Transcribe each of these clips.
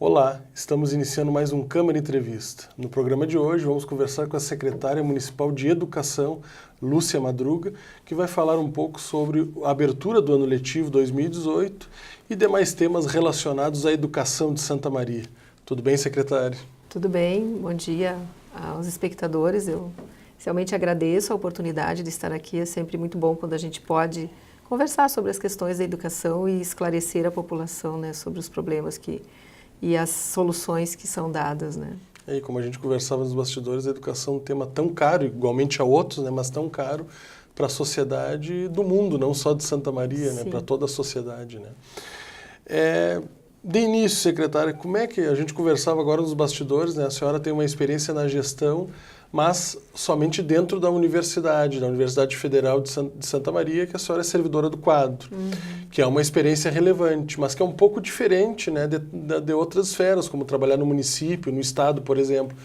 Olá, estamos iniciando mais um Câmara Entrevista. No programa de hoje vamos conversar com a secretária municipal de Educação, Lúcia Madruga, que vai falar um pouco sobre a abertura do ano letivo 2018 e demais temas relacionados à educação de Santa Maria. Tudo bem, secretária? Tudo bem, bom dia aos espectadores. Eu realmente agradeço a oportunidade de estar aqui. É sempre muito bom quando a gente pode conversar sobre as questões da educação e esclarecer a população, né, sobre os problemas e as soluções que são dadas, né? E como a gente conversava nos bastidores, a educação é um tema tão caro, igualmente a outros, né, mas tão caro para a sociedade do mundo, não só de Santa Maria, né, para toda a sociedade, né? De início, secretária, como é que a gente conversava agora nos bastidores, né? A senhora tem uma experiência na gestão, mas somente dentro da Universidade Federal de Santa Maria, que a senhora é servidora do quadro, que é uma experiência relevante, mas que é um pouco diferente, né, de outras esferas, como trabalhar no município, no estado, por exemplo.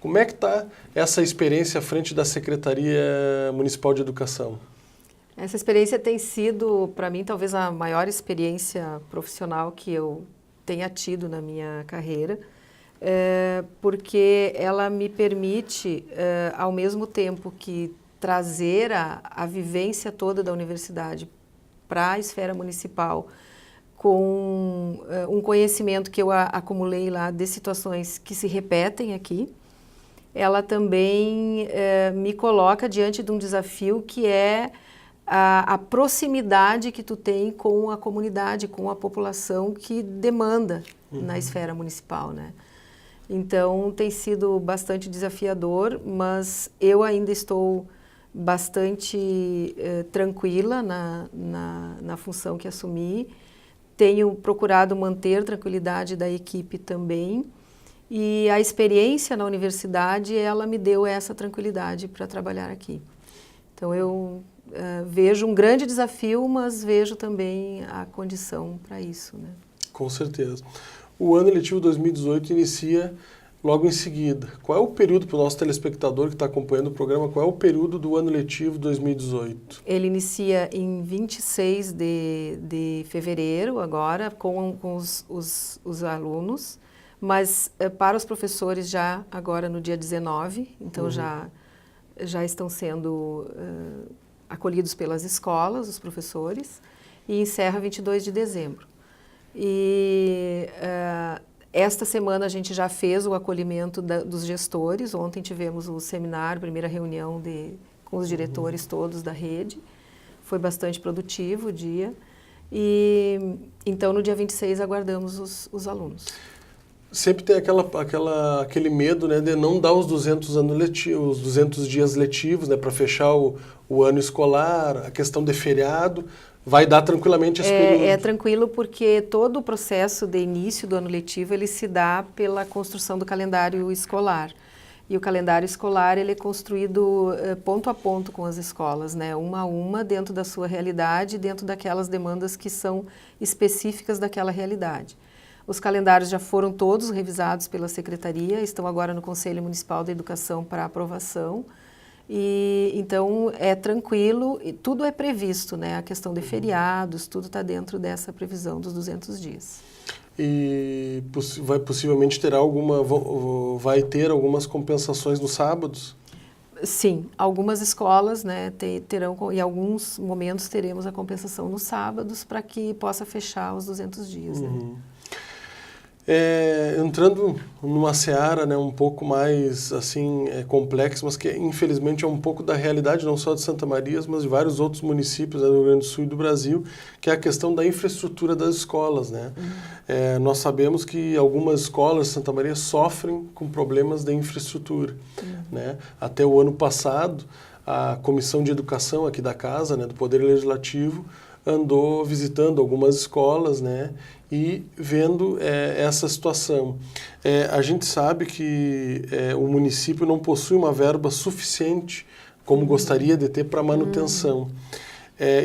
Como é que está essa experiência à frente da Secretaria Municipal de Educação? Essa experiência tem sido, para mim, talvez a maior experiência profissional que eu tenha tido na minha carreira, porque ela me permite, ao mesmo tempo que trazer a vivência toda da universidade para a esfera municipal, com um conhecimento que eu acumulei lá de situações que se repetem aqui, ela também me coloca diante de um desafio que é a proximidade que tu tem com a comunidade, com a população que demanda na esfera municipal, né? Então, tem sido bastante desafiador, mas eu ainda estou bastante tranquila na função que assumi. Tenho procurado manter tranquilidade da equipe também. E a experiência na universidade, ela me deu essa tranquilidade para trabalhar aqui. Então, eu vejo um grande desafio, mas vejo também a condição para isso, né? Com certeza. O ano letivo 2018 inicia logo em seguida. Qual é o período, para o nosso telespectador que está acompanhando o programa, qual é o período do ano letivo 2018? Ele inicia em 26 de fevereiro, agora, com os alunos, mas para os professores já agora no dia 19, então já estão sendo acolhidos pelas escolas, os professores, e encerra 22 de dezembro. E esta semana a gente já fez o acolhimento dos gestores. Ontem tivemos o seminário, primeira reunião com os diretores todos da rede. Foi bastante produtivo o dia. E então no dia 26 aguardamos os alunos. Sempre tem aquele medo, né, de não dar os 200 dias letivos, né, para fechar o ano escolar, a questão de feriado. Vai dar tranquilamente esse período? É tranquilo porque todo o processo de início do ano letivo ele se dá pela construção do calendário escolar. E o calendário escolar ele é construído ponto a ponto com as escolas, né? Uma a uma, dentro da sua realidade, dentro daquelas demandas que são específicas daquela realidade. Os calendários já foram todos revisados pela Secretaria, estão agora no Conselho Municipal da Educação para aprovação. E então é tranquilo, e tudo é previsto, né? A questão de feriados, tudo está dentro dessa previsão dos 200 dias. E possivelmente vai ter algumas compensações nos sábados? Sim, algumas escolas, né, terão, em alguns momentos teremos a compensação nos sábados para que possa fechar os 200 dias. Né? Entrando numa seara, né, um pouco mais assim, complexa, mas que infelizmente é um pouco da realidade não só de Santa Maria, mas de vários outros municípios do Rio Grande do Sul e do Brasil, que é a questão da infraestrutura das escolas, né? Nós sabemos que algumas escolas de Santa Maria sofrem com problemas de infraestrutura, né? Até o ano passado, a Comissão de Educação aqui da Casa, né, do Poder Legislativo, andou visitando algumas escolas, né, e vendo essa situação. A gente sabe que o município não possui uma verba suficiente, como gostaria de ter, para manutenção.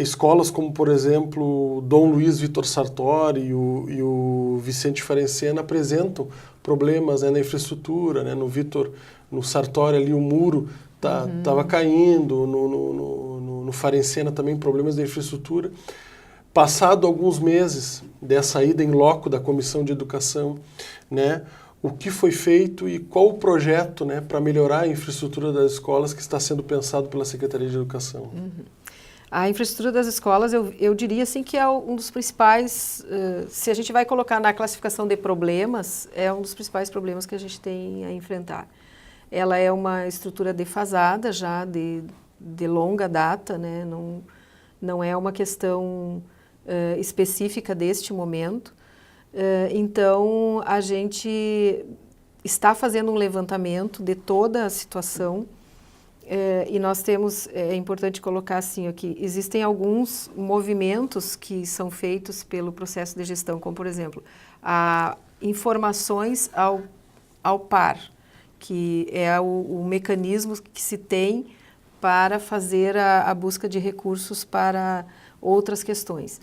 Escolas como, por exemplo, Dom Luiz Vitor Sartori e o Vicente Farencena apresentam problemas, né, na infraestrutura, né, no Sartori ali o muro estava caindo, no Farencena também problemas de infraestrutura. Passado alguns meses dessa ida em loco da Comissão de Educação, né, o que foi feito e qual o projeto, né, para melhorar a infraestrutura das escolas que está sendo pensado pela Secretaria de Educação? A infraestrutura das escolas, eu diria assim que é um dos principais, se a gente vai colocar na classificação de problemas, é um dos principais problemas que a gente tem a enfrentar. Ela é uma estrutura defasada já de longa data, né? Não é uma questão específica deste momento. Então, a gente está fazendo um levantamento de toda a situação e nós temos, é importante colocar assim aqui, existem alguns movimentos que são feitos pelo processo de gestão, como por exemplo, informações ao par, que é o mecanismo que se tem para fazer a busca de recursos para outras questões.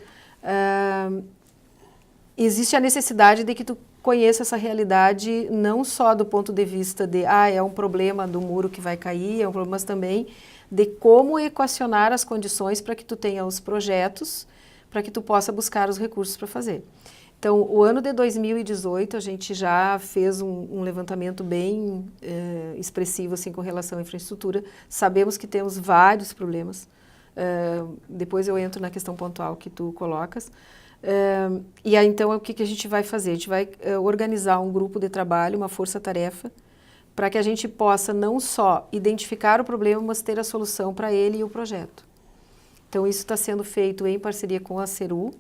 Existe a necessidade de que tu conheça essa realidade não só do ponto de vista de, é um problema do muro que vai cair, mas também de como equacionar as condições para que tu tenha os projetos, para que tu possa buscar os recursos para fazer. Então, o ano de 2018, a gente já fez um levantamento bem expressivo assim, com relação à infraestrutura. Sabemos que temos vários problemas. Depois eu entro na questão pontual que tu colocas. E aí, então, o que a gente vai fazer? A gente vai organizar um grupo de trabalho, uma força-tarefa, para que a gente possa não só identificar o problema, mas ter a solução para ele e o projeto. Então, isso está sendo feito em parceria com a CERU,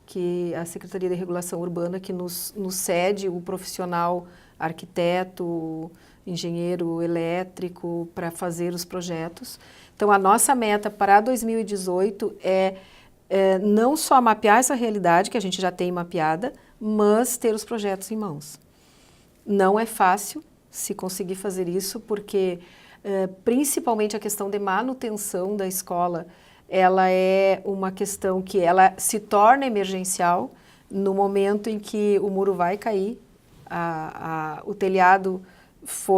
que é a Secretaria de Regulação Urbana, que nos cede o profissional arquiteto, engenheiro elétrico para fazer os projetos. Então, a nossa meta para 2018 é não só mapear essa realidade, que a gente já tem mapeada, mas ter os projetos em mãos. Não é fácil se conseguir fazer isso, porque principalmente a questão de manutenção da escola, ela é uma questão que ela se torna emergencial no momento em que o muro vai cair, o telhado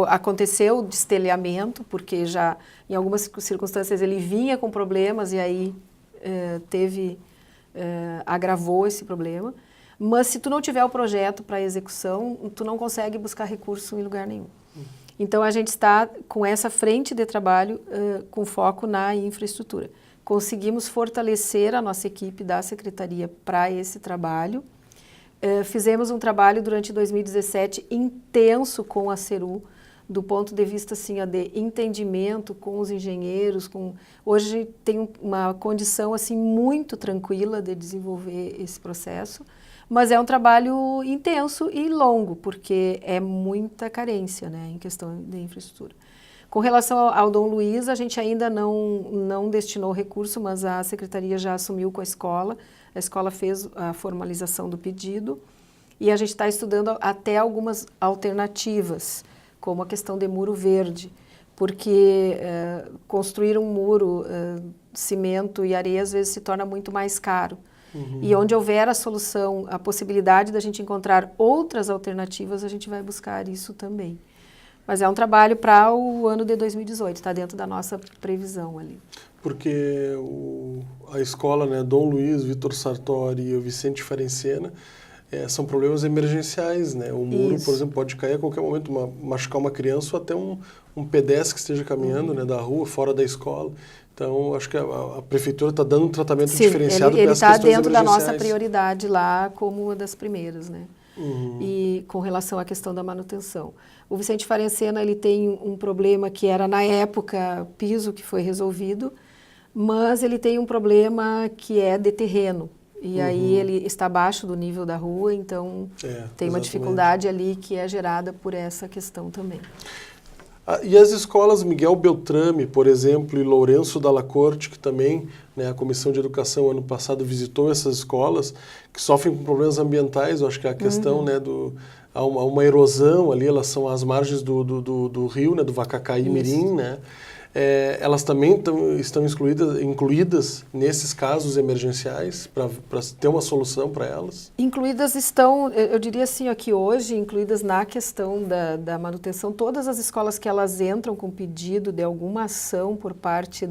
aconteceu o destelhamento, porque já em algumas circunstâncias ele vinha com problemas e aí agravou esse problema, mas se tu não tiver o projeto para execução, tu não consegue buscar recurso em lugar nenhum. Então a gente está com essa frente de trabalho com foco na infraestrutura. Conseguimos fortalecer a nossa equipe da Secretaria para esse trabalho. Fizemos um trabalho durante 2017 intenso com a CERU, do ponto de vista assim, de entendimento com os engenheiros. Hoje tem uma condição assim, muito tranquila de desenvolver esse processo, mas é um trabalho intenso e longo, porque é muita carência, né, em questão de infraestrutura. Com relação ao Dom Luiz, a gente ainda não destinou recurso, mas a Secretaria já assumiu com a escola fez a formalização do pedido e a gente está estudando até algumas alternativas, como a questão de muro verde, porque construir um muro, cimento e areia, às vezes se torna muito mais caro. E onde houver a solução, a possibilidade da gente encontrar outras alternativas, a gente vai buscar isso também. Mas é um trabalho para o ano de 2018, está dentro da nossa previsão ali. Porque a escola, né, Dom Luiz, Vitor Sartori e o Vicente Ferencena, são problemas emergenciais, né? O muro, por exemplo, pode cair a qualquer momento, machucar uma criança ou até um pedestre que esteja caminhando, né, da rua, fora da escola. Então, acho que a prefeitura está dando um tratamento diferenciado para essas questões emergenciais. Ele está dentro da nossa prioridade lá como uma das primeiras, né? E com relação à questão da manutenção. O Vicente Ferencena, ele tem um problema que era, na época, piso que foi resolvido, mas ele tem um problema que é de terreno. E aí ele está abaixo do nível da rua, então tem uma dificuldade ali que é gerada por essa questão também. E as escolas Miguel Beltrame, por exemplo, e Lourenço Dalla Corte, que também, né, a Comissão de Educação ano passado visitou essas escolas, que sofrem com problemas ambientais. Eu acho que a questão, né, há uma erosão ali, elas são às margens do rio, né, do Vacacaí Mirim, né? elas também estão incluídas nesses casos emergenciais para ter uma solução para elas? Incluídas estão, eu diria assim, aqui hoje, incluídas na questão da manutenção, todas as escolas que elas entram com pedido de alguma ação por parte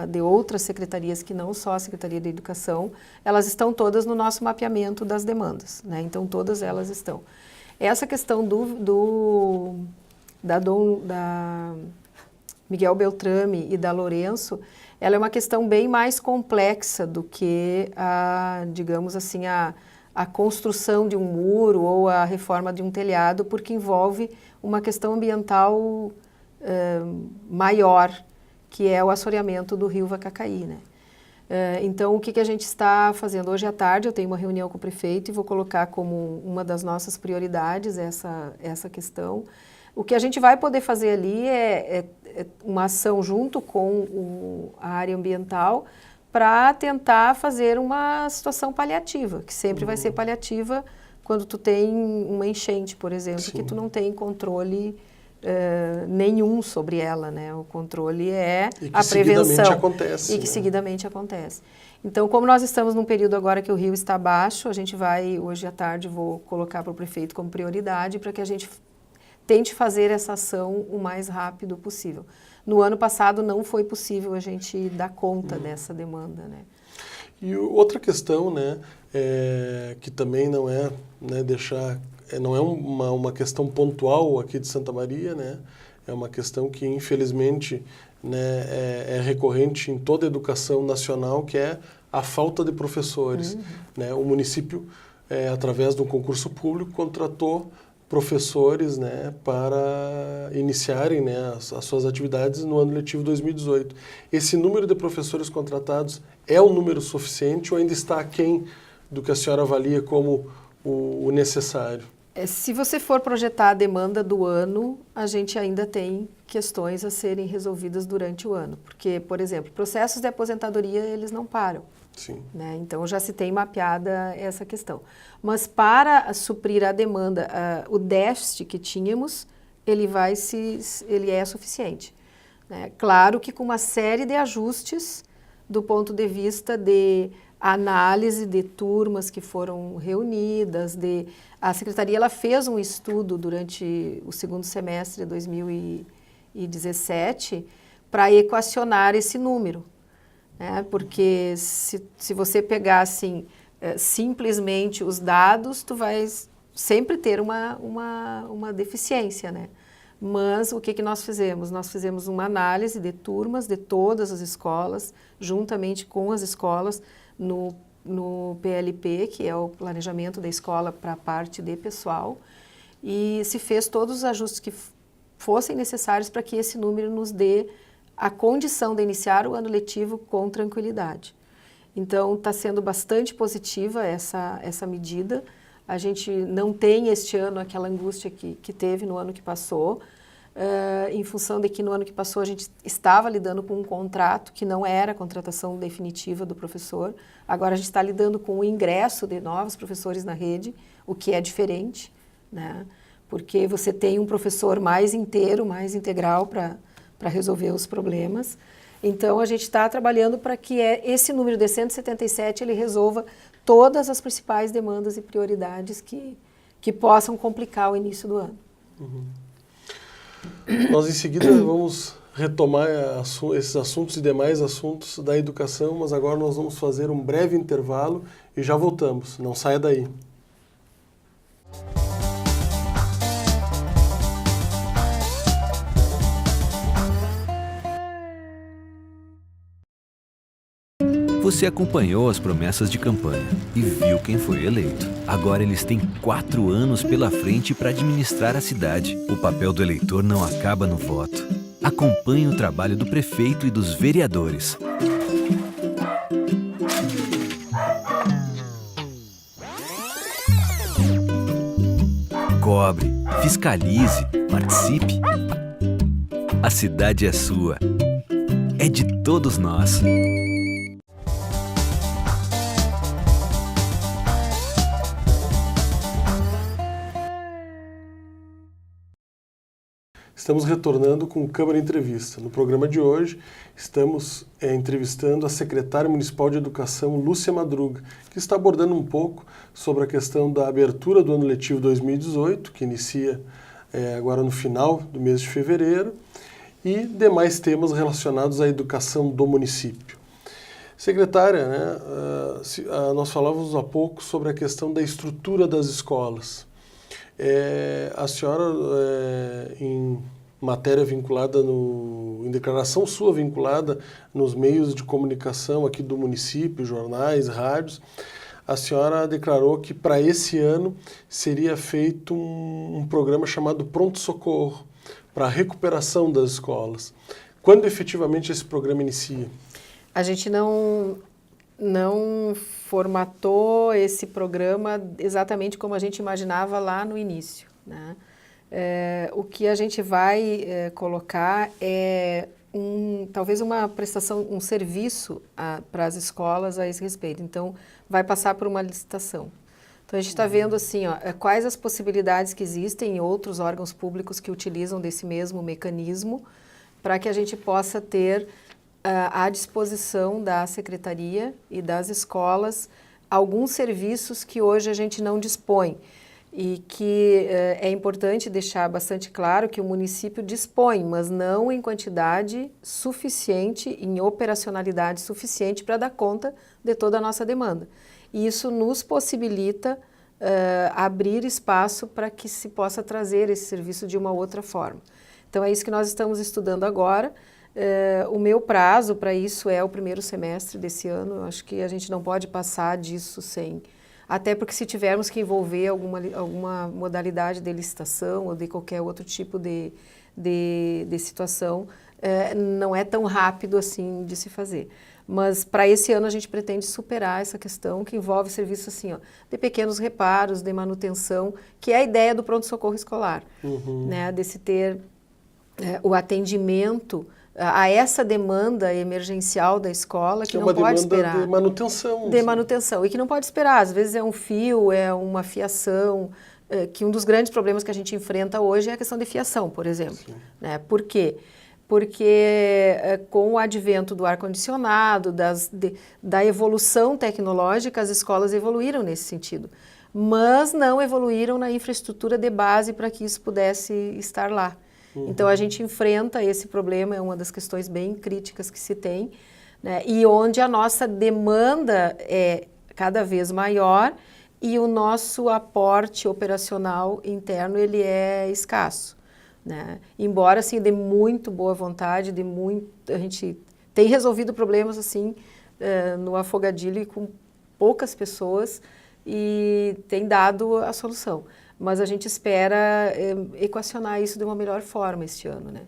de outras secretarias, que não só a Secretaria de Educação, elas estão todas no nosso mapeamento das demandas, né? Então, todas elas estão. Essa questão da Miguel Beltrame e da Lourenço, ela é uma questão bem mais complexa do que digamos assim, a construção de um muro ou a reforma de um telhado, porque envolve uma questão ambiental maior, que é o assoreamento do rio Vacacaí, né? Então, o que a gente está fazendo? Hoje à tarde eu tenho uma reunião com o prefeito e vou colocar como uma das nossas prioridades essa questão. O que a gente vai poder fazer ali é uma ação junto com a área ambiental para tentar fazer uma situação paliativa, que sempre vai ser paliativa quando tu tem uma enchente, por exemplo, Sim. que tu não tem controle nenhum sobre ela, né? O controle é a prevenção. Acontece, e que seguidamente acontece. Então, como nós estamos num período agora que o rio está baixo, a gente vai, hoje à tarde, vou colocar para o prefeito como prioridade para que a gente tente fazer essa ação o mais rápido possível. No ano passado não foi possível a gente dar conta dessa demanda, né? E outra questão, né, que também não é, né, não é uma questão pontual aqui de Santa Maria, né? É uma questão que infelizmente, né, é recorrente em toda a educação nacional, que é a falta de professores, né? O município, através de um concurso público, contratou professores, né, para iniciarem, né, as suas atividades no ano letivo 2018. Esse número de professores contratados é um número suficiente ou ainda está aquém do que a senhora avalia como o necessário? Se você for projetar a demanda do ano, a gente ainda tem questões a serem resolvidas durante o ano. Porque, por exemplo, processos de aposentadoria, eles não param. Sim. Né? Então, já se tem mapeada essa questão. Mas para suprir a demanda, o déficit que tínhamos, ele é suficiente. Né? Claro que com uma série de ajustes do ponto de vista de análise de turmas que foram reunidas, a Secretaria ela fez um estudo durante o segundo semestre de 2017 para equacionar esse número. Porque se você pegar assim, simplesmente os dados, tu vai sempre ter uma deficiência, né? Mas o que nós fizemos? Nós fizemos uma análise de turmas de todas as escolas, juntamente com as escolas, no PLP, que é o planejamento da escola para a parte de pessoal, e se fez todos os ajustes que fossem necessários para que esse número nos dê a condição de iniciar o ano letivo com tranquilidade. Então, está sendo bastante positiva essa medida. A gente não tem este ano aquela angústia que teve no ano que passou, em função de que no ano que passou a gente estava lidando com um contrato que não era a contratação definitiva do professor. Agora a gente está lidando com o ingresso de novos professores na rede, o que é diferente, né? Porque você tem um professor mais inteiro, mais integral para resolver os problemas. Então, a gente está trabalhando para que esse número de 177 ele resolva todas as principais demandas e prioridades que possam complicar o início do ano. Nós, em seguida, vamos retomar esses assuntos e demais assuntos da educação, mas agora nós vamos fazer um breve intervalo e já voltamos. Não saia daí. Você acompanhou as promessas de campanha e viu quem foi eleito. Agora eles têm 4 anos pela frente para administrar a cidade. O papel do eleitor não acaba no voto. Acompanhe o trabalho do prefeito e dos vereadores. Cobre, fiscalize, participe. A cidade é sua. É de todos nós. Estamos retornando com o Câmara Entrevista. No programa de hoje, estamos entrevistando a secretária municipal de Educação, Lúcia Madruga, que está abordando um pouco sobre a questão da abertura do ano letivo 2018, que inicia agora no final do mês de fevereiro, e demais temas relacionados à educação do município. Secretária, né, nós falávamos há pouco sobre a questão da estrutura das escolas. A senhora, em matéria vinculada, em declaração sua vinculada nos meios de comunicação aqui do município, jornais, rádios, a senhora declarou que para esse ano seria feito um programa chamado Pronto Socorro, para a recuperação das escolas. Quando efetivamente esse programa inicia? A gente não formatou esse programa exatamente como a gente imaginava lá no início, né? O que a gente vai colocar é talvez uma prestação, um serviço para as escolas a esse respeito. Então, vai passar por uma licitação. Então, a gente está vendo assim, quais as possibilidades que existem em outros órgãos públicos que utilizam desse mesmo mecanismo para que a gente possa ter à disposição da secretaria e das escolas alguns serviços que hoje a gente não dispõe e que é importante deixar bastante claro que o município dispõe, mas não em quantidade suficiente, em operacionalidade suficiente para dar conta de toda a nossa demanda. E isso nos possibilita abrir espaço para que se possa trazer esse serviço de uma outra forma. Então é isso que nós estamos estudando agora. O meu prazo para isso é o primeiro semestre desse ano. Eu acho que a gente não pode passar disso sem... Até porque se tivermos que envolver alguma modalidade de licitação ou de qualquer outro tipo de situação, não é tão rápido assim de se fazer. Mas para esse ano a gente pretende superar essa questão que envolve serviços assim, de pequenos reparos, de manutenção, que é a ideia do pronto-socorro escolar, né? De se ter o atendimento a essa demanda emergencial da escola que não pode esperar. É uma demanda de manutenção. De manutenção, e que não pode esperar. Às vezes é um fio, é uma fiação, que um dos grandes problemas que a gente enfrenta hoje é a questão de fiação, por exemplo. Né? Por quê? Porque com o advento do ar-condicionado, da evolução tecnológica, as escolas evoluíram nesse sentido, mas não evoluíram na infraestrutura de base para que isso pudesse estar lá. Então, a gente enfrenta esse problema, é uma das questões bem críticas que se tem, né? E onde a nossa demanda é cada vez maior e o nosso aporte operacional interno ele é escasso, né? Embora, assim, de muito boa vontade, a gente tem resolvido problemas, assim, no afogadilho e com poucas pessoas e tem dado a solução. Mas a gente espera equacionar isso de uma melhor forma este ano, né?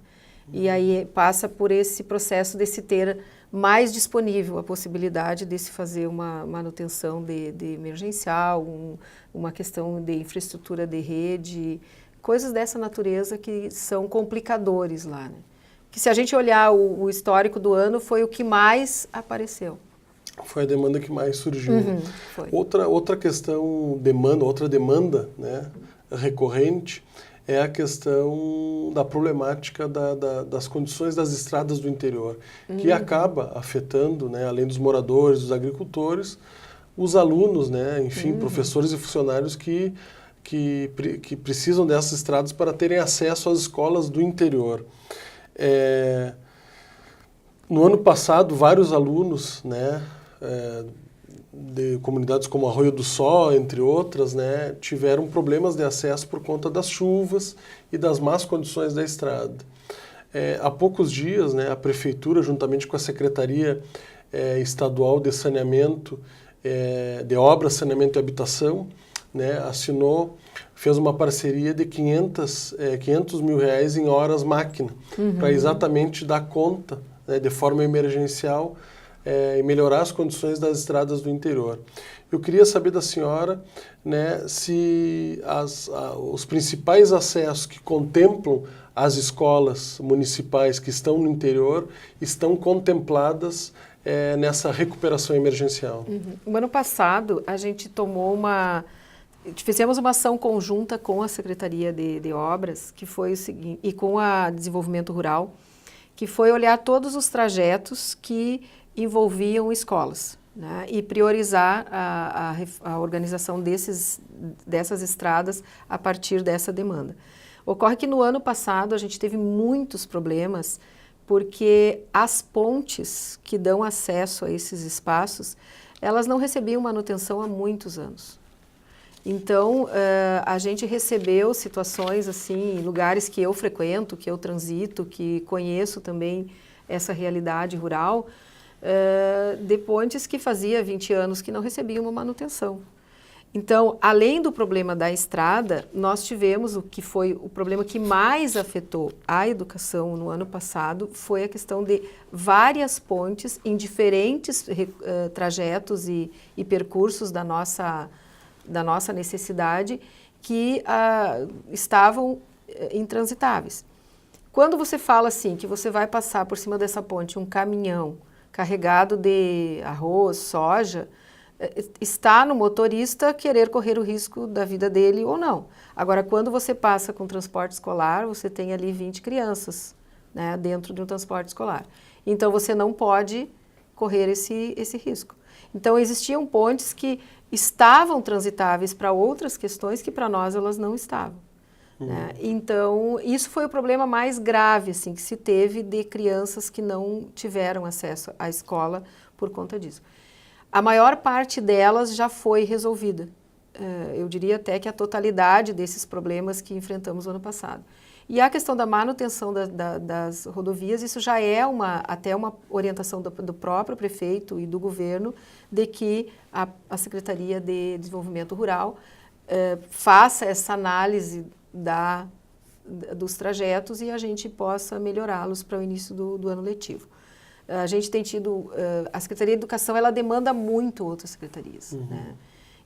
E aí passa por esse processo de se ter mais disponível a possibilidade de se fazer uma manutenção de emergencial, uma questão de infraestrutura de rede, coisas dessa natureza que são complicadores lá, né? Que se a gente olhar o histórico do ano, foi o que mais apareceu. Foi a demanda que mais surgiu. Foi. Outra questão, outra demanda, né, recorrente é a questão da problemática das condições das estradas do interior, que acaba afetando, né, além dos moradores, dos agricultores, os alunos, né, enfim, professores e funcionários que precisam dessas estradas para terem acesso às escolas do interior. No ano passado, vários alunos, né, de comunidades como Arroio do Sol, entre outras, né, tiveram problemas de acesso por conta das chuvas e das más condições da estrada. Há poucos dias, né, a Prefeitura, juntamente com a Secretaria Estadual de Saneamento, de Obras, Saneamento e Habitação, né, fez uma parceria de 500 mil reais em horas máquina, para exatamente dar conta, né, de forma emergencial, e melhorar as condições das estradas do interior. Eu queria saber da senhora, né, se os principais acessos que contemplam as escolas municipais que estão no interior estão contempladas nessa recuperação emergencial. No ano passado, a gente tomou fizemos uma ação conjunta com a Secretaria de Obras, que foi o seguinte, e com a Desenvolvimento Rural, que foi olhar todos os trajetos que envolviam escolas, né, e priorizar a organização dessas estradas a partir dessa demanda. Ocorre que no ano passado a gente teve muitos problemas porque as pontes que dão acesso a esses espaços, elas não recebiam manutenção há muitos anos. Então, a gente recebeu situações assim, em lugares que eu frequento, que eu transito, que conheço também essa realidade rural, de pontes que fazia 20 anos que não recebiam uma manutenção. Então, além do problema da estrada, nós tivemos o que foi o problema que mais afetou a educação no ano passado, foi a questão de várias pontes em diferentes trajetos e percursos da nossa necessidade que estavam intransitáveis. Quando você fala assim, que você vai passar por cima dessa ponte um caminhão carregado de arroz, soja, está no motorista querer correr o risco da vida dele ou não. Agora, quando você passa com transporte escolar, você tem ali 20 crianças, né, dentro de um transporte escolar. Então, você não pode correr esse risco. Então, existiam pontes que estavam transitáveis para outras questões que para nós elas não estavam. Né? Então, isso foi o problema mais grave assim, que se teve de crianças que não tiveram acesso à escola por conta disso. A maior parte delas já foi resolvida. Eu diria até que a totalidade desses problemas que enfrentamos no ano passado. E a questão da manutenção das rodovias, isso já é até uma orientação do próprio prefeito e do governo, de que a Secretaria de Desenvolvimento Rural faça essa análise dos trajetos e a gente possa melhorá-los para o início do ano letivo. A gente tem tido, a Secretaria de Educação, ela demanda muito outras secretarias, né?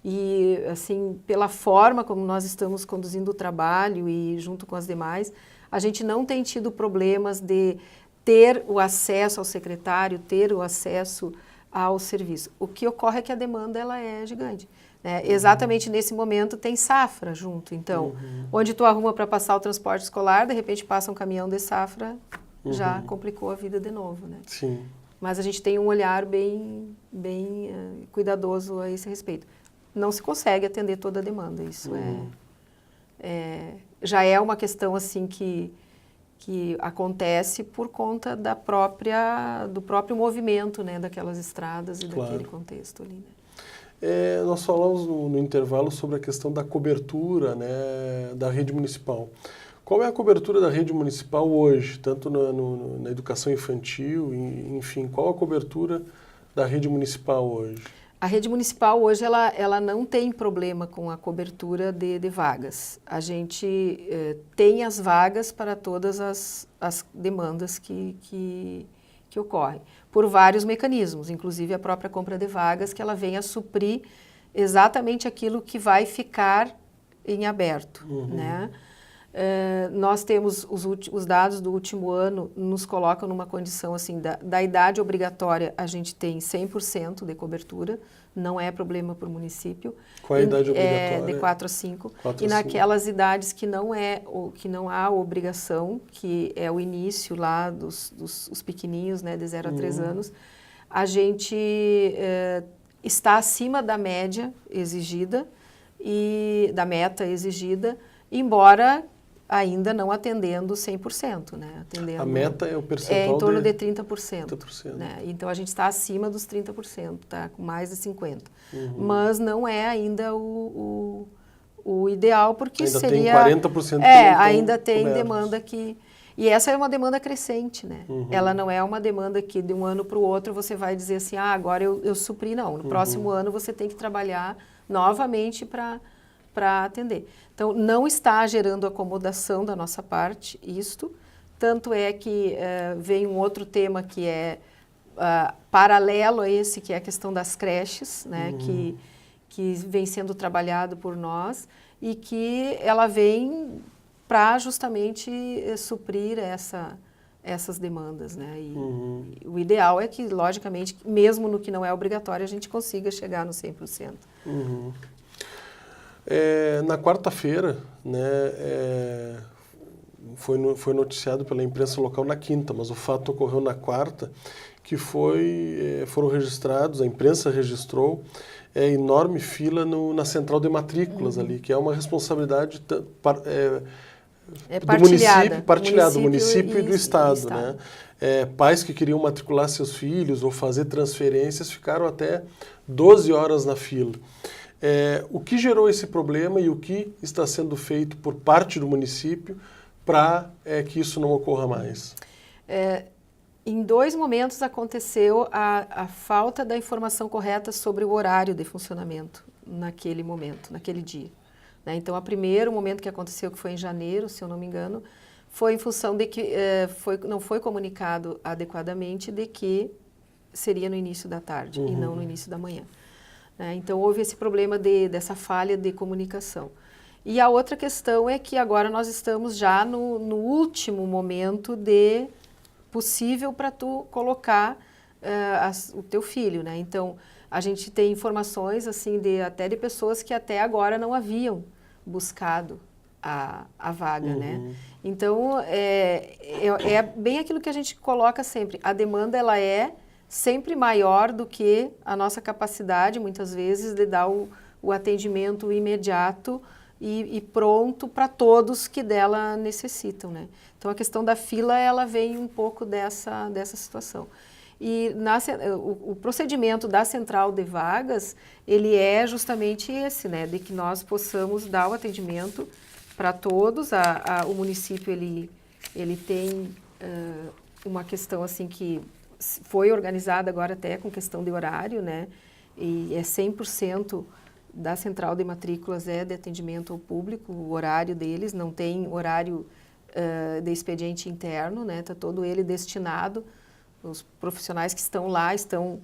E, assim, pela forma como nós estamos conduzindo o trabalho e junto com as demais, a gente não tem tido problemas de ter o acesso ao secretário, ter o acesso ao serviço. O que ocorre é que a demanda, ela é gigante. Né? Exatamente nesse momento tem safra junto, então, onde tu arruma para passar o transporte escolar, de repente passa um caminhão de safra, já complicou a vida de novo, né? Sim. Mas a gente tem um olhar bem cuidadoso a esse respeito. Não se consegue atender toda a demanda, isso já é uma questão assim que acontece por conta do próprio movimento, né, daquelas estradas e daquele contexto ali, né? Nós falamos no intervalo sobre a questão da cobertura, né, da rede municipal. Qual é a cobertura da rede municipal hoje, tanto na educação infantil, enfim, qual a cobertura da rede municipal hoje? A rede municipal hoje, ela não tem problema com a cobertura de vagas. A gente tem as vagas para todas as demandas que ocorrem, por vários mecanismos, inclusive a própria compra de vagas, que ela vem a suprir exatamente aquilo que vai ficar em aberto, né? Nós temos os dados do último ano, nos colocam numa condição assim, da idade obrigatória, a gente tem 100% de cobertura, não é problema para o município. Qual é a idade obrigatória? De 4 a 5. E naquelas idades que não há obrigação, que é o início lá dos pequeninhos, né, de 0 a 3 anos, a gente está acima da média exigida, e da meta exigida, embora ainda não atendendo 100%, né? Atendendo, a meta é o percentual em torno de 30%. 30%. Né? Então, a gente está acima dos 30%, tá? Com mais de 50%. Mas não é ainda o ideal, porque ainda seria... Tem 40% ainda tem cobertos. Demanda que... E essa é uma demanda crescente, né? Ela não é uma demanda que de um ano para o outro você vai dizer assim, agora eu supri, não. No próximo ano você tem que trabalhar novamente para atender. Então, não está gerando acomodação da nossa parte, isto. Tanto é que vem um outro tema que é paralelo a esse, que é a questão das creches, né, que vem sendo trabalhado por nós e que ela vem para justamente suprir essas demandas, né? E o ideal é que, logicamente, mesmo no que não é obrigatório, a gente consiga chegar no 100%. Na quarta-feira, né, foi noticiado pela imprensa local na quinta, mas o fato ocorreu na quarta, que foram registrados, a imprensa registrou, enorme fila na central de matrículas ali, que é uma responsabilidade do município, do município e do Estado. Né? Pais que queriam matricular seus filhos ou fazer transferências ficaram até 12 horas na fila. O que gerou esse problema e o que está sendo feito por parte do município para que isso não ocorra mais? Em 2 momentos aconteceu a falta da informação correta sobre o horário de funcionamento naquele momento, naquele dia. Né? Então, o primeiro momento que aconteceu, que foi em janeiro, se eu não me engano, foi em função de que não foi comunicado adequadamente de que seria no início da tarde e não no início da manhã. Né? Então, houve esse problema dessa falha de comunicação. E a outra questão é que agora nós estamos já no último momento possível para tu colocar o teu filho, né? Então, a gente tem informações assim até de pessoas que até agora não haviam buscado a vaga, né? Então, é bem aquilo que a gente coloca sempre. A demanda, ela é sempre maior do que a nossa capacidade, muitas vezes, de dar o atendimento imediato e pronto para todos que dela necessitam, né? Então, a questão da fila, ela vem um pouco dessa situação. E o procedimento da central de vagas, ele é justamente esse, né? De que nós possamos dar o atendimento para todos. O município, ele tem uma questão assim que foi organizada agora até com questão de horário, né? E 100% da central de matrículas de atendimento ao público, o horário deles, não tem horário de expediente interno, né? Está todo ele destinado, os profissionais que estão lá estão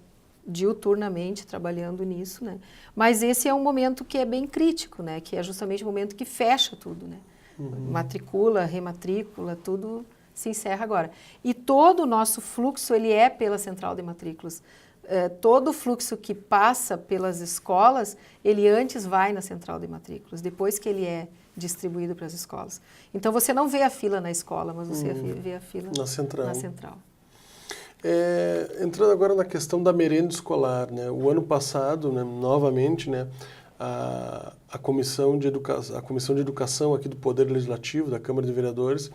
diuturnamente trabalhando nisso, né? Mas esse é um momento que é bem crítico, né? Que é justamente o momento que fecha tudo, né? Matricula, rematrícula, tudo se encerra agora. E todo o nosso fluxo, ele é pela central de matrículas. Todo o fluxo que passa pelas escolas, ele antes vai na central de matrículas, depois que ele é distribuído para as escolas. Então, você não vê a fila na escola, mas você vê a fila na central. Entrando agora na questão da merenda escolar, né? O ano passado, né, novamente, né, a Comissão de Educação aqui do Poder Legislativo, da Câmara de Vereadores,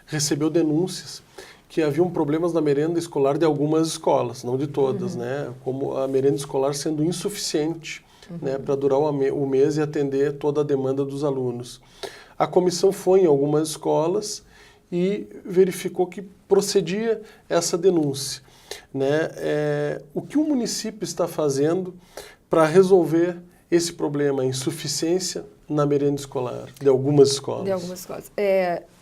recebeu denúncias que haviam problemas na merenda escolar de algumas escolas, não de todas, né? Como a merenda escolar sendo insuficiente, né, para durar o mês e atender toda a demanda dos alunos. A comissão foi em algumas escolas e verificou que procedia essa denúncia, né? O que o município está fazendo para resolver esse problema, a insuficiência na merenda escolar de algumas escolas? De algumas escolas.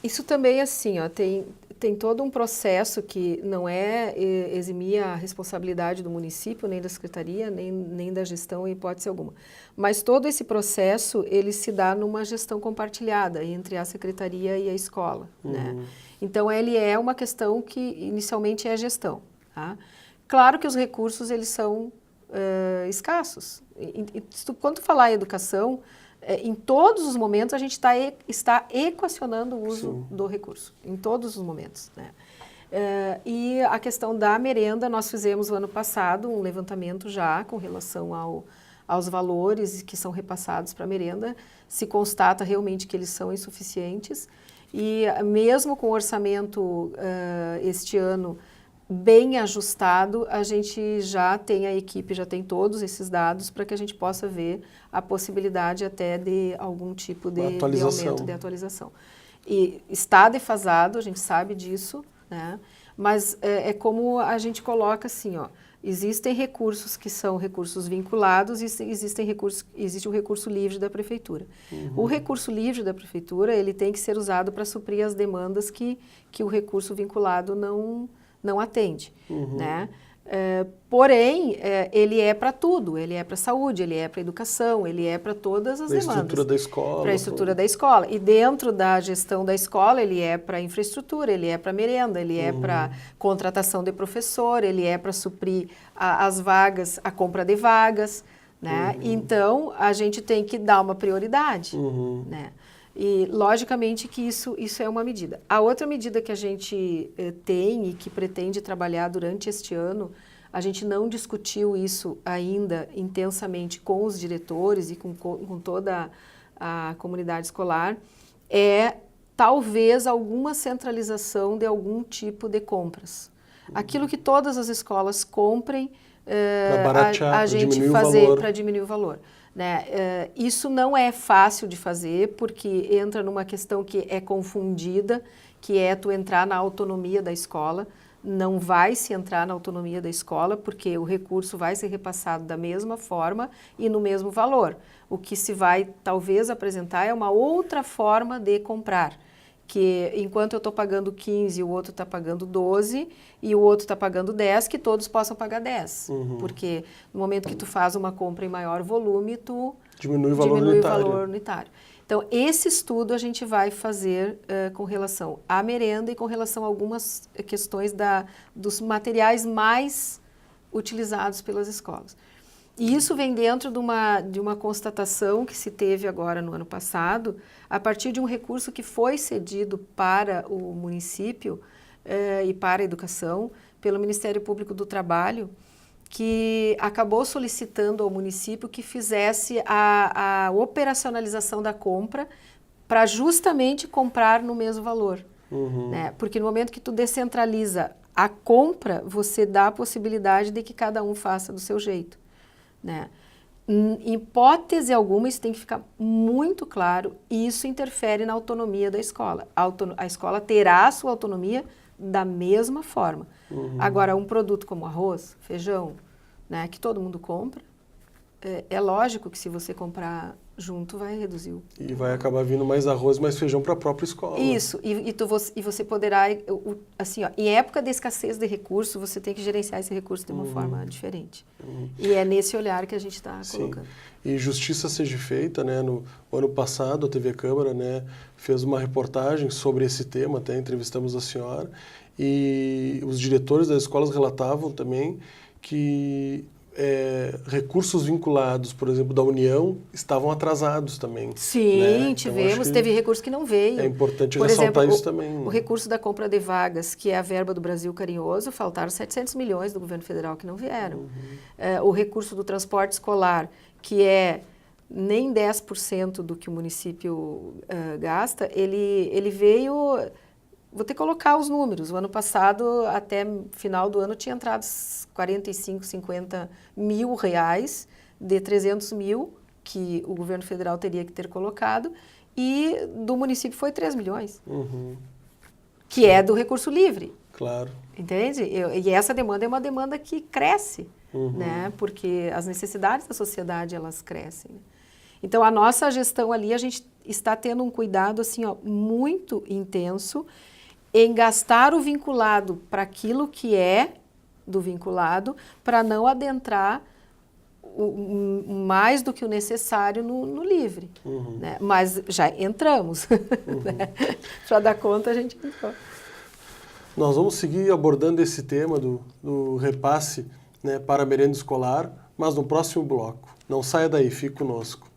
Isso também, assim, ó, tem todo um processo que não eximir a responsabilidade do município, nem da secretaria, nem da gestão, em hipótese alguma. Mas todo esse processo, ele se dá numa gestão compartilhada entre a secretaria e a escola, né? Então, ele é uma questão que inicialmente é a gestão, tá? Claro que os recursos, eles são escassos. Quando falar em educação, em todos os momentos a gente está equacionando o uso do recurso, em todos os momentos, né? E a questão da merenda, nós fizemos o ano passado um levantamento já com relação aos valores que são repassados para a merenda, se constata realmente que eles são insuficientes e mesmo com o orçamento este ano bem ajustado, a gente já tem a equipe, já tem todos esses dados para que a gente possa ver a possibilidade até de algum tipo de aumento, de atualização. E está defasado, a gente sabe disso, né? Mas é como a gente coloca assim, ó, existem recursos que são recursos vinculados e existe o recurso livre da prefeitura. O recurso livre da prefeitura, ele tem que ser usado para suprir as demandas que o recurso vinculado não atende, né? Porém, ele é para tudo, ele é para a saúde, ele é para a educação, ele é para todas as demandas. Para a estrutura da escola. Para a estrutura da escola. E dentro da gestão da escola, ele é para infraestrutura, ele é para merenda, ele é para contratação de professor, ele é para suprir as vagas, a compra de vagas, né? Então, a gente tem que dar uma prioridade, né? E, logicamente, que isso é uma medida. A outra medida que a gente tem e que pretende trabalhar durante este ano, a gente não discutiu isso ainda intensamente com os diretores e com toda a comunidade escolar, é talvez alguma centralização de algum tipo de compras. Aquilo que todas as escolas comprem, a gente fazer para diminuir o valor. Né? Isso não é fácil de fazer, porque entra numa questão que é confundida, que é tu entrar na autonomia da escola. Não vai se entrar na autonomia da escola, porque o recurso vai ser repassado da mesma forma e no mesmo valor. O que se vai, talvez, apresentar é uma outra forma de comprar, que enquanto eu estou pagando 15 e o outro está pagando 12 e o outro está pagando 10, que todos possam pagar 10. Porque no momento que tu faz uma compra em maior volume, tu diminui o valor unitário. Então, esse estudo a gente vai fazer com relação à merenda e com relação a algumas questões dos materiais mais utilizados pelas escolas. E isso vem dentro de uma constatação que se teve agora no ano passado, a partir de um recurso que foi cedido para o município e para a educação, pelo Ministério Público do Trabalho, que acabou solicitando ao município que fizesse a operacionalização da compra para justamente comprar no mesmo valor. Né? Porque no momento que tu descentraliza a compra, você dá a possibilidade de que cada um faça do seu jeito. Né? Em hipótese alguma, isso tem que ficar muito claro, e isso interfere na autonomia da escola. A escola terá a sua autonomia da mesma forma. Agora, um produto como arroz, feijão, né, que todo mundo compra, é lógico que se você comprar junto vai reduzir o... E vai acabar vindo mais arroz, mais feijão para a própria escola. Isso, e você poderá, assim, ó, em época de escassez de recurso, você tem que gerenciar esse recurso de uma forma diferente. E é nesse olhar que a gente está colocando. E justiça seja feita, né? No ano passado, a TV Câmara, né, fez uma reportagem sobre esse tema, até entrevistamos a senhora, e os diretores das escolas relatavam também que recursos vinculados, por exemplo, da União, estavam atrasados também. Sim, né? Tivemos, teve recurso que não veio. É importante por ressaltar exemplo, isso também. O recurso da compra de vagas, que é a verba do Brasil Carinhoso, faltaram 700 milhões do governo federal que não vieram. O recurso do transporte escolar, que é nem 10% do que o município gasta, ele veio... Vou ter que colocar os números. O ano passado, até final do ano, tinha entrado 45, 50 mil reais de 300 mil que o governo federal teria que ter colocado, e do município foi 3 milhões, que é do recurso livre. Claro. Entende? E essa demanda é uma demanda que cresce, né? Porque as necessidades da sociedade, elas crescem. Né? Então, a nossa gestão ali, a gente está tendo um cuidado assim, ó, muito intenso em gastar o vinculado para aquilo que é do vinculado, para não adentrar mais do que o necessário no livre. Né? Mas já entramos. Né? Para dar conta, a gente entrou. Nós vamos seguir abordando esse tema do repasse, né, para a merenda escolar, mas no próximo bloco. Não saia daí, fique conosco.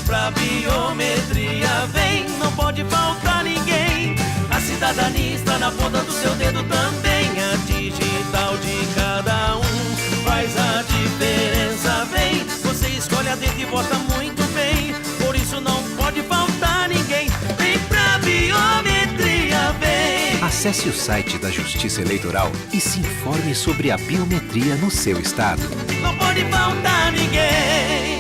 Pra biometria vem, não pode faltar ninguém. A cidadania está na ponta do seu dedo também. A digital de cada um faz a diferença, vem. Você escolhe a dedo e vota muito bem. Por isso não pode faltar ninguém. Vem pra biometria, vem. Acesse o site da Justiça Eleitoral e se informe sobre a biometria no seu estado. Não pode faltar ninguém.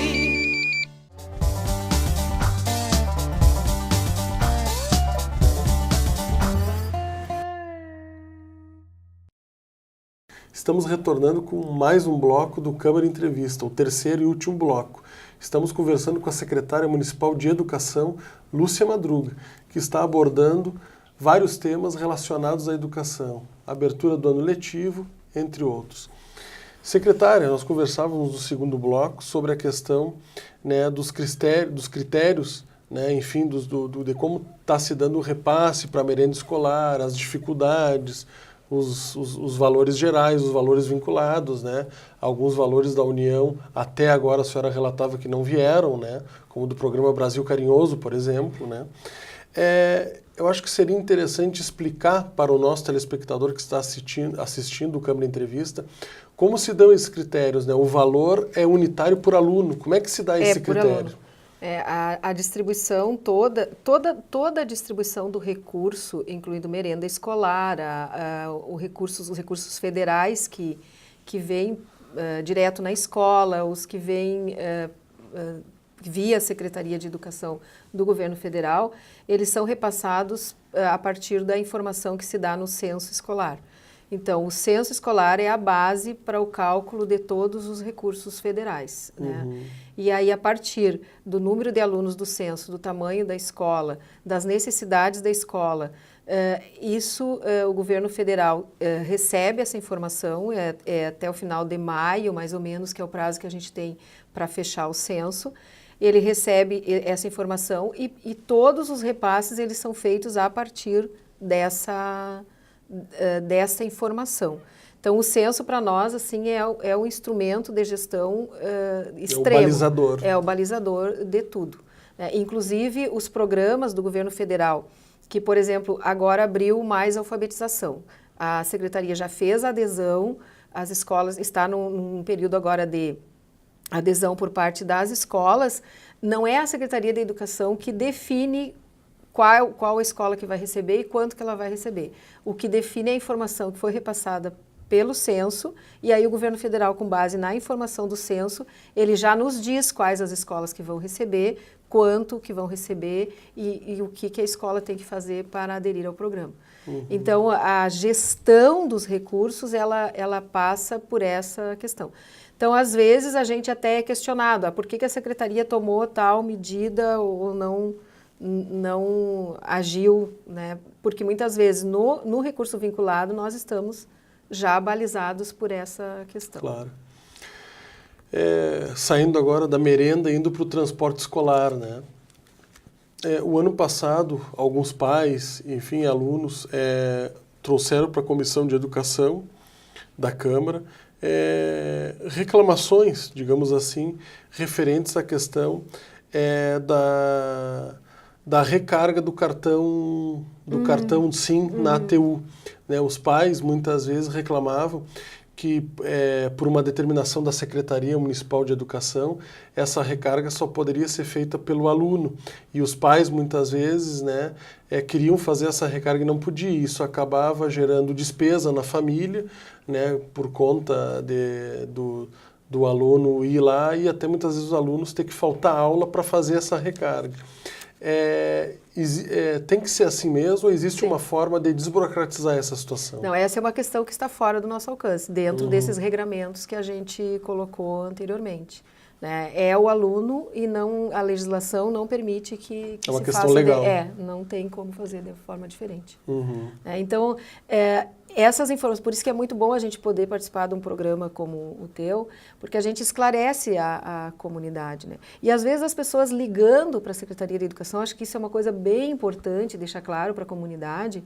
Estamos retornando com mais um bloco do Câmara Entrevista, o terceiro e último bloco. Estamos conversando com a secretária municipal de Educação, Lúcia Madruga, que está abordando vários temas relacionados à educação, abertura do ano letivo, entre outros. Secretária, nós conversávamos no segundo bloco sobre a questão, né, dos critérios né, enfim, de como está se dando o repasse para a merenda escolar, as dificuldades, os valores gerais, os valores vinculados, né, alguns valores da União, até agora a senhora relatava que não vieram, né, como do programa Brasil Carinhoso, por exemplo, né. Eu acho que seria interessante explicar para o nosso telespectador que está assistindo o Câmara Entrevista como se dão esses critérios, né? O valor é unitário por aluno. Como é que se dá esse critério? Aluno. A distribuição toda a distribuição do recurso, incluindo merenda escolar, os recursos federais que vêm direto na escola, os que vêm via Secretaria de Educação do Governo Federal, eles são repassados a partir da informação que se dá no censo escolar. Então, o censo escolar é a base para o cálculo de todos os recursos federais, né? E aí, a partir do número de alunos do censo, do tamanho da escola, das necessidades da escola, o governo federal recebe essa informação, até o final de maio, mais ou menos, que é o prazo que a gente tem para fechar o censo. Ele recebe essa informação e todos os repasses eles são feitos a partir dessa informação. Então, o censo, para nós, assim, é um instrumento de gestão extremo. É o balizador. É o balizador de tudo. Inclusive, os programas do governo federal, que, por exemplo, agora abriu mais alfabetização. A Secretaria já fez a adesão, as escolas, está num período agora de adesão por parte das escolas. Não é a Secretaria da Educação que define qual a escola que vai receber e quanto que ela vai receber. O que define é a informação que foi repassada pelo censo, e aí o governo federal, com base na informação do censo, ele já nos diz quais as escolas que vão receber, quanto que vão receber e o que a escola tem que fazer para aderir ao programa. Então, a gestão dos recursos, ela passa por essa questão. Então, às vezes, a gente até é questionado, por que a Secretaria tomou tal medida ou não agiu, né? Porque muitas vezes no recurso vinculado nós estamos já balizados por essa questão. Claro. Saindo agora da merenda, indo para o transporte escolar, né? O ano passado, alguns pais, enfim, alunos, trouxeram para a Comissão de Educação da Câmara reclamações, digamos assim, referentes à questão da recarga do cartão SIM na ATU. Né? Os pais muitas vezes reclamavam que, por uma determinação da Secretaria Municipal de Educação, essa recarga só poderia ser feita pelo aluno. E os pais, muitas vezes, né, queriam fazer essa recarga e não podiam. Isso acabava gerando despesa na família, né, por conta do aluno ir lá e até muitas vezes os alunos ter que faltar aula para fazer essa recarga. Tem que ser assim mesmo ou existe uma forma de desburocratizar essa situação? Não, essa é uma questão que está fora do nosso alcance, dentro desses regramentos que a gente colocou anteriormente. Né? É o aluno e a legislação não permite que é uma se questão faça legal. Não tem como fazer de forma diferente. Então, essas informações, por isso que é muito bom a gente poder participar de um programa como o teu, porque a gente esclarece a comunidade, né? E às vezes as pessoas ligando para a Secretaria de Educação, acho que isso é uma coisa bem importante, deixar claro para a comunidade,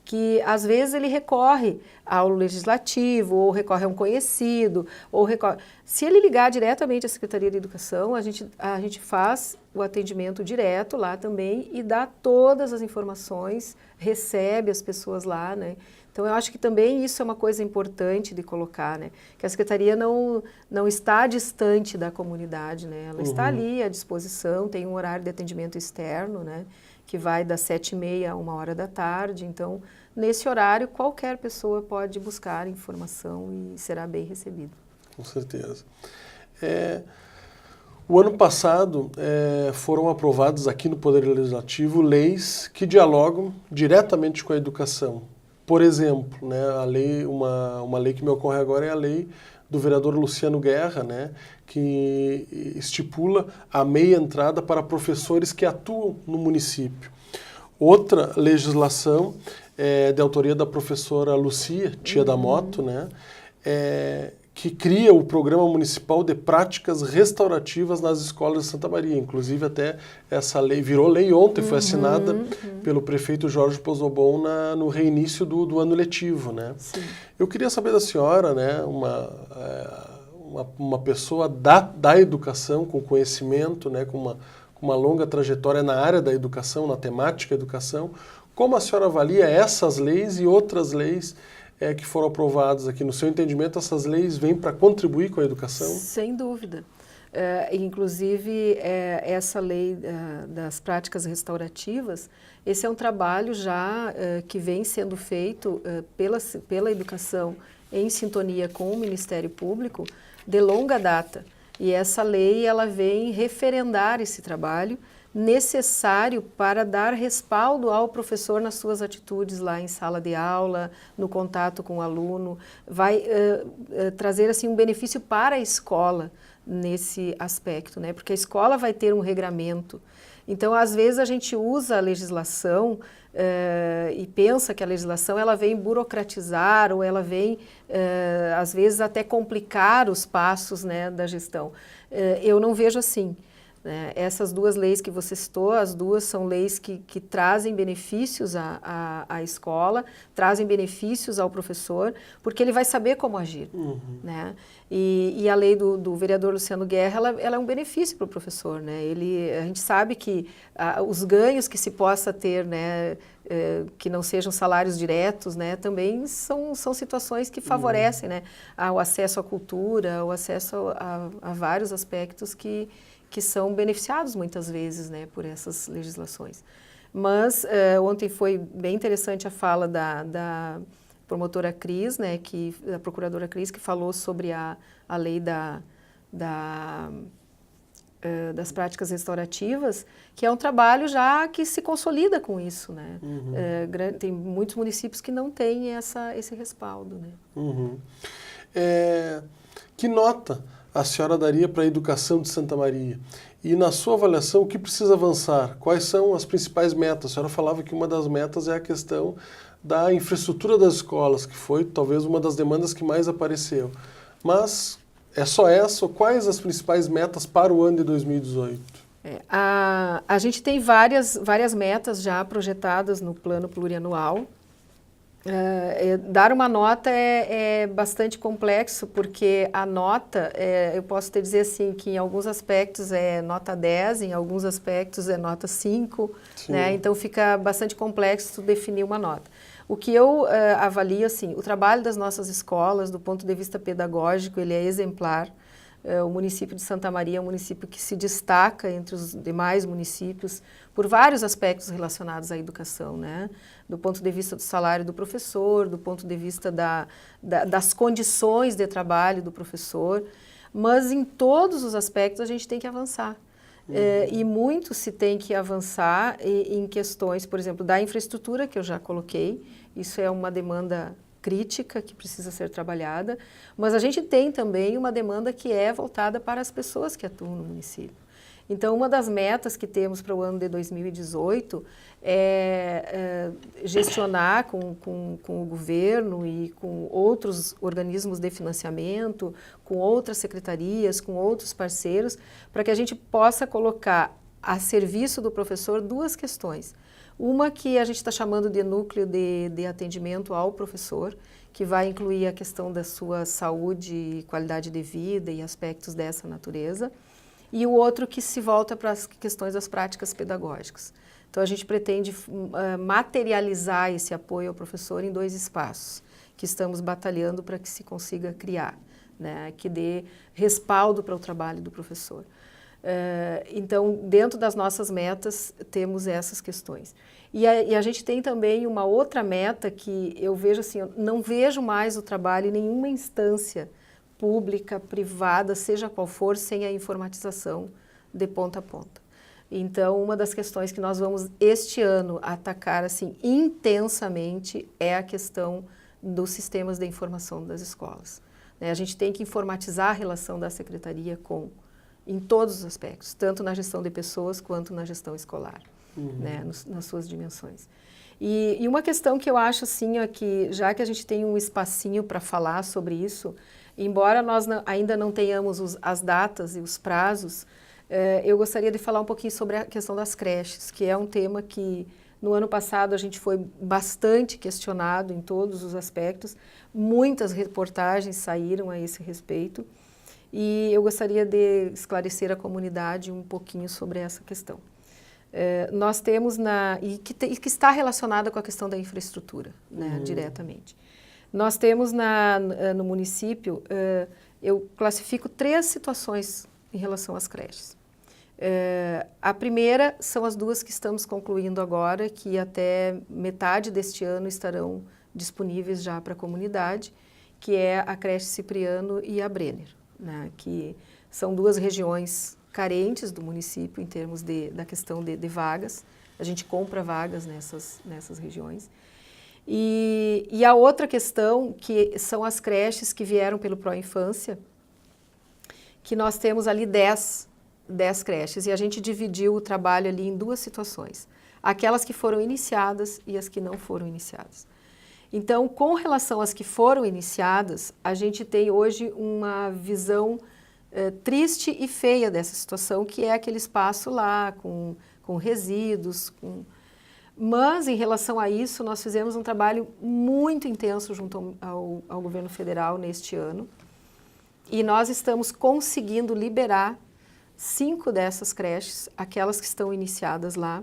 que às vezes ele recorre ao legislativo, ou recorre a um conhecido, ou recorre... Se ele ligar diretamente à Secretaria de Educação, a gente faz o atendimento direto lá também e dá todas as informações, recebe as pessoas lá, né? Então, eu acho que também isso é uma coisa importante de colocar, né? Que a Secretaria não está distante da comunidade, né? Ela está ali à disposição, tem um horário de atendimento externo, né? Que vai das 7h30 a 1h da tarde. Então, nesse horário, qualquer pessoa pode buscar informação e será bem recebido. Com certeza. O ano passado foram aprovadas aqui no Poder Legislativo leis que dialogam diretamente com a educação. Por exemplo, né, uma lei que me ocorre agora é a lei do vereador Luciano Guerra, né, que estipula a meia entrada para professores que atuam no município. Outra legislação de autoria da professora Lucia, tia da moto, né, que cria o Programa Municipal de Práticas Restaurativas nas Escolas de Santa Maria. Inclusive, até essa lei virou lei ontem, foi assinada pelo prefeito Jorge Pozobon no reinício do ano letivo, né? Sim. Eu queria saber da senhora, né, uma pessoa da educação, com conhecimento, né, com uma longa trajetória na área da educação, na temática educação, como a senhora avalia essas leis e outras leis que foram aprovadas aqui? No seu entendimento, essas leis vêm para contribuir com a educação? Sem dúvida. Inclusive, essa lei das práticas restaurativas, esse é um trabalho já que vem sendo feito pela educação em sintonia com o Ministério Público de longa data. E essa lei ela vem referendar esse trabalho necessário para dar respaldo ao professor nas suas atitudes lá em sala de aula, no contato com o aluno, vai trazer assim um benefício para a escola nesse aspecto, né? Porque a escola vai ter um regramento. Então, às vezes a gente usa a legislação e pensa que a legislação ela vem burocratizar ou ela vem, às vezes, até complicar os passos, né, da gestão. Eu não vejo assim. Essas duas leis que você citou, as duas são leis que trazem benefícios à escola, trazem benefícios ao professor, porque ele vai saber como agir. Né? E a lei do vereador Luciano Guerra, ela é um benefício para o professor. Né? A gente sabe que os ganhos que se possa ter, né, que não sejam salários diretos, né, também são situações que favorecem, né, o acesso à cultura, o acesso a vários aspectos que são beneficiados muitas vezes, né, por essas legislações. Mas ontem foi bem interessante a fala da promotora Cris, né, da procuradora Cris, que falou sobre a lei das práticas restaurativas, que é um trabalho já que se consolida com isso, né? Tem muitos municípios que não têm esse respaldo, né? Que nota a senhora daria para a educação de Santa Maria? E na sua avaliação, o que precisa avançar? Quais são as principais metas? A senhora falava que uma das metas é a questão da infraestrutura das escolas, que foi talvez uma das demandas que mais apareceu. Mas é só essa? Ou quais as principais metas para o ano de 2018? A gente tem várias metas já projetadas no plano plurianual. Dar uma nota é bastante complexo, porque a nota, eu posso te dizer assim, que em alguns aspectos é nota 10, em alguns aspectos é nota 5, né? Então fica bastante complexo definir uma nota. O que eu avalio, assim, o trabalho das nossas escolas, do ponto de vista pedagógico, ele é exemplar. O município de Santa Maria é um município que se destaca entre os demais municípios por vários aspectos relacionados à educação, né? Do ponto de vista do salário do professor, do ponto de vista das condições de trabalho do professor, mas em todos os aspectos a gente tem que avançar. E muito se tem que avançar em questões, por exemplo, da infraestrutura, que eu já coloquei. Isso é uma demanda crítica que precisa ser trabalhada, mas a gente tem também uma demanda que é voltada para as pessoas que atuam no município. Então, uma das metas que temos para o ano de 2018 é gestionar com o governo e com outros organismos de financiamento, com outras secretarias, com outros parceiros, para que a gente possa colocar a serviço do professor duas questões. Uma que a gente está chamando de núcleo de atendimento ao professor, que vai incluir a questão da sua saúde, qualidade de vida e aspectos dessa natureza. E o outro que se volta para as questões das práticas pedagógicas. Então, a gente pretende materializar esse apoio ao professor em dois espaços, que estamos batalhando para que se consiga criar, né, que dê respaldo para o trabalho do professor. Então, dentro das nossas metas, temos essas questões. E a gente tem também uma outra meta que eu vejo assim, eu não vejo mais o trabalho em nenhuma instância pública, privada, seja qual for, sem a informatização de ponta a ponta. Então, uma das questões que nós vamos este ano atacar assim intensamente é a questão dos sistemas de informação das escolas. A gente tem que informatizar a relação da secretaria em todos os aspectos, tanto na gestão de pessoas quanto na gestão escolar, né, nas suas dimensões. E uma questão que eu acho assim, que já que a gente tem um espacinho para falar sobre isso, Embora nós ainda não tenhamos as datas e os prazos, eu gostaria de falar um pouquinho sobre a questão das creches, que é um tema que no ano passado a gente foi bastante questionado em todos os aspectos, muitas reportagens saíram a esse respeito e eu gostaria de esclarecer a comunidade um pouquinho sobre essa questão. Nós temos, que está relacionada com a questão da infraestrutura, né, diretamente. Nós temos no município, eu classifico 3 situações em relação às creches. A primeira são as 2 que estamos concluindo agora, que até metade deste ano estarão disponíveis já para a comunidade, que é a creche Cipriano e a Brenner, né, que são 2 regiões carentes do município em termos da questão de vagas. A gente compra vagas nessas regiões. E a outra questão, que são as creches que vieram pelo Pró-Infância, que nós temos ali 10 creches, e a gente dividiu o trabalho ali em 2 situações. Aquelas que foram iniciadas e as que não foram iniciadas. Então, com relação às que foram iniciadas, a gente tem hoje uma visão triste e feia dessa situação, que é aquele espaço lá com resíduos, Mas, em relação a isso, nós fizemos um trabalho muito intenso junto ao governo federal neste ano e nós estamos conseguindo liberar 5 dessas creches, aquelas que estão iniciadas lá.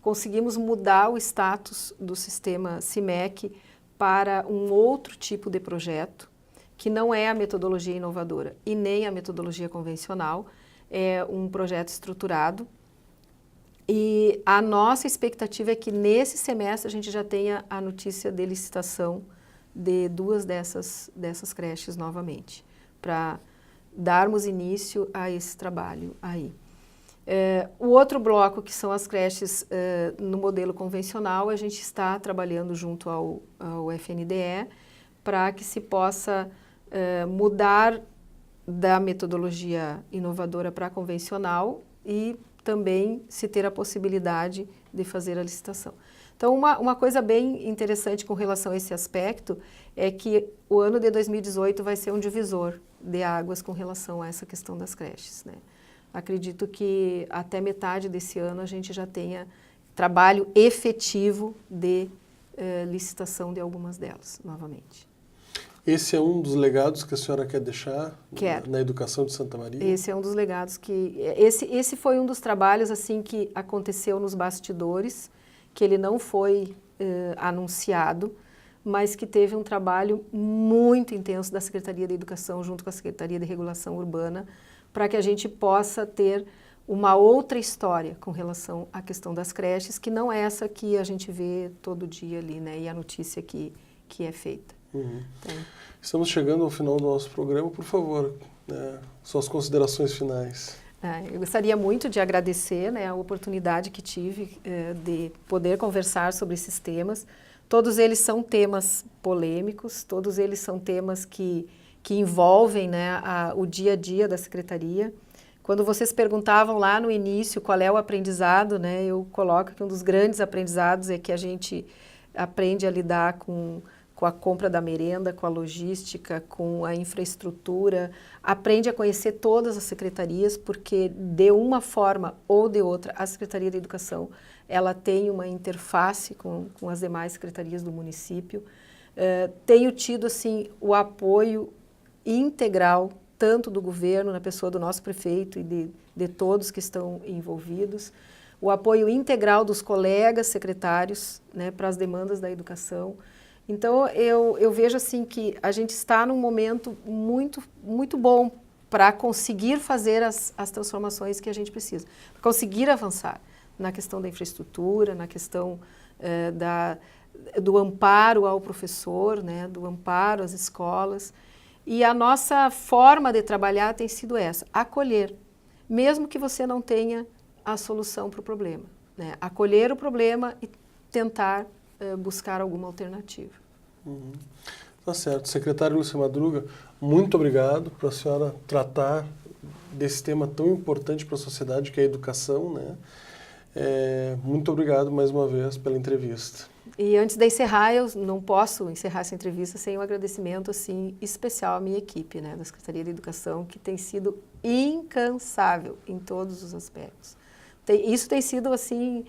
Conseguimos mudar o status do sistema CIMEC para um outro tipo de projeto, que não é a metodologia inovadora e nem a metodologia convencional, é um projeto estruturado. E a nossa expectativa é que nesse semestre a gente já tenha a notícia de licitação de 2 dessas creches novamente, para darmos início a esse trabalho aí. O outro bloco, que são as creches no modelo convencional, a gente está trabalhando junto ao FNDE para que se possa mudar da metodologia inovadora para a convencional e também se ter a possibilidade de fazer a licitação. Então, uma coisa bem interessante com relação a esse aspecto é que o ano de 2018 vai ser um divisor de águas com relação a essa questão das creches, né? Acredito que até metade desse ano a gente já tenha trabalho efetivo de licitação de algumas delas, novamente. Esse é um dos legados que a senhora quer deixar na educação de Santa Maria? Esse é um dos legados que... Esse foi um dos trabalhos assim, que aconteceu nos bastidores, que ele não foi anunciado, mas que teve um trabalho muito intenso da Secretaria de Educação junto com a Secretaria de Regulação Urbana, para que a gente possa ter uma outra história com relação à questão das creches, que não é essa que a gente vê todo dia ali, né? E a notícia que é feita. Uhum. Então, estamos chegando ao final do nosso programa. Por favor, suas considerações finais. Eu gostaria muito de agradecer, né, a oportunidade que tive de poder conversar sobre esses temas. Todos eles são temas polêmicos, todos eles são temas que envolvem, né, o dia a dia da Secretaria. Quando vocês perguntavam lá no início qual é o aprendizado, né, eu coloco que um dos grandes aprendizados é que a gente aprende a lidar com a compra da merenda, com a logística, com a infraestrutura, aprende a conhecer todas as secretarias, porque de uma forma ou de outra, a Secretaria da Educação, ela tem uma interface com as demais secretarias do município. Tenho tido, assim, o apoio integral, tanto do governo, na pessoa do nosso prefeito e de todos que estão envolvidos, o apoio integral dos colegas secretários, né, para as demandas da educação. Então, eu vejo assim que a gente está num momento muito, muito bom para conseguir fazer as transformações que a gente precisa, para conseguir avançar na questão da infraestrutura, na questão do amparo ao professor, né, do amparo às escolas. E a nossa forma de trabalhar tem sido essa, acolher, mesmo que você não tenha a solução para o problema, né, acolher o problema e tentar buscar alguma alternativa. Uhum. Tá certo. Secretária Lúcia Madruga, muito obrigado por a senhora tratar desse tema tão importante para a sociedade, que é a educação, né? Muito obrigado mais uma vez pela entrevista. E antes de encerrar, eu não posso encerrar essa entrevista sem um agradecimento assim, especial à minha equipe, né, da Secretaria de Educação, que tem sido incansável em todos os aspectos. Isso tem sido assim,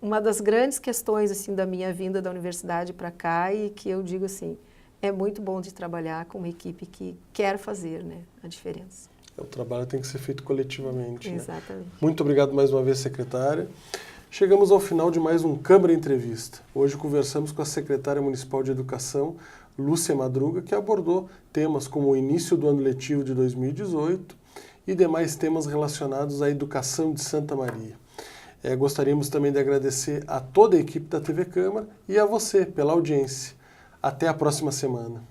uma das grandes questões assim, da minha vinda da universidade para cá e que eu digo assim, é muito bom de trabalhar com uma equipe que quer fazer, né, a diferença. O trabalho tem que ser feito coletivamente. Exatamente. Né? Muito obrigado mais uma vez, secretária. Chegamos ao final de mais um Câmara Entrevista. Hoje conversamos com a secretária municipal de Educação, Lúcia Madruga, que abordou temas como o início do ano letivo de 2018 e demais temas relacionados à educação de Santa Maria. Gostaríamos também de agradecer a toda a equipe da TV Câmara e a você pela audiência. Até a próxima semana.